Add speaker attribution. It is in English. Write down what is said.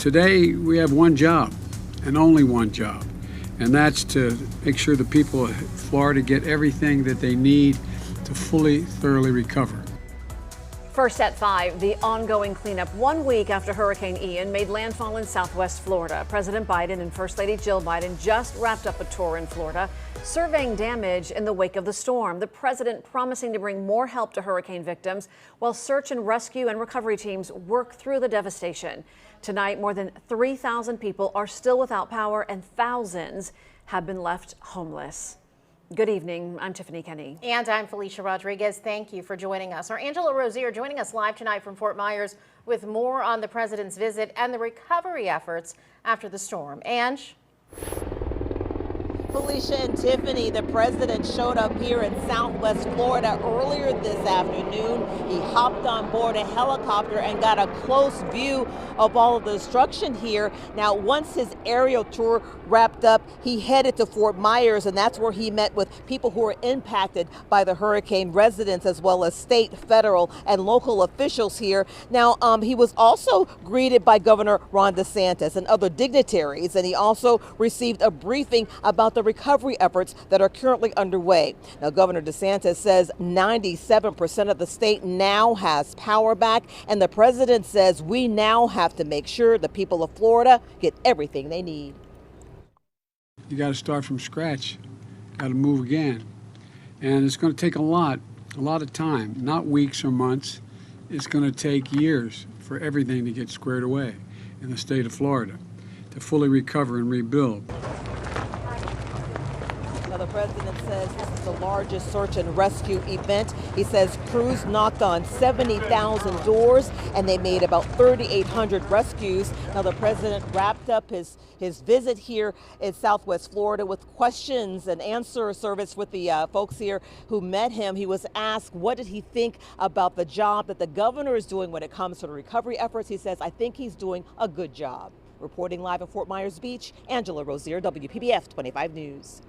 Speaker 1: Today, we have one job, and only one job, and that's to make sure the people of Florida get everything that they need to fully, thoroughly recover.
Speaker 2: First at 5, the ongoing cleanup 1 week after Hurricane Ian made landfall in southwest Florida. President Biden and First Lady Jill Biden just wrapped up a tour in Florida, surveying damage in the wake of the storm. The president promising to bring more help to hurricane victims while search and rescue and recovery teams work through the devastation. Tonight, more than 3,000 people are still without power and thousands have been left homeless. Good evening. I'm Tiffany Kenny.
Speaker 3: And I'm Felicia Rodriguez. Thank you for joining us. Our Angela Rozier joining us live tonight from Fort Myers with more on the president's visit and the recovery efforts after the storm. Ange?
Speaker 4: Felicia and Tiffany, the president showed up here in southwest Florida earlier this afternoon. He hopped on board a helicopter and got a close view of all of the destruction here. Now, once his aerial tour wrapped up, he headed to Fort Myers, and that's where he met with people who were impacted by the hurricane, residents as well as state, federal, and local officials here. Now, he was also greeted by Governor Ron DeSantis and other dignitaries, and he also received a briefing about the recovery efforts that are currently underway. Now, Governor DeSantis says 97% of the state now has power back, and the president says we now have to make sure the people of Florida get everything they need.
Speaker 1: You got to start from scratch, got to move again. And it's going to take a lot of time, not weeks or months. It's going to take years for everything to get squared away in the state of Florida to fully recover and rebuild.
Speaker 4: Now, the president says this is the largest search and rescue event. He says crews knocked on 70,000 doors and they made about 3,800 rescues. Now, the president wrapped up his visit here in southwest Florida with questions and answer service with the folks here who met him. He was asked what did he think about the job that the governor is doing when it comes to the recovery efforts. He says, I think he's doing a good job. Reporting live at Fort Myers Beach, Angela Rozier, WPBF 25 News.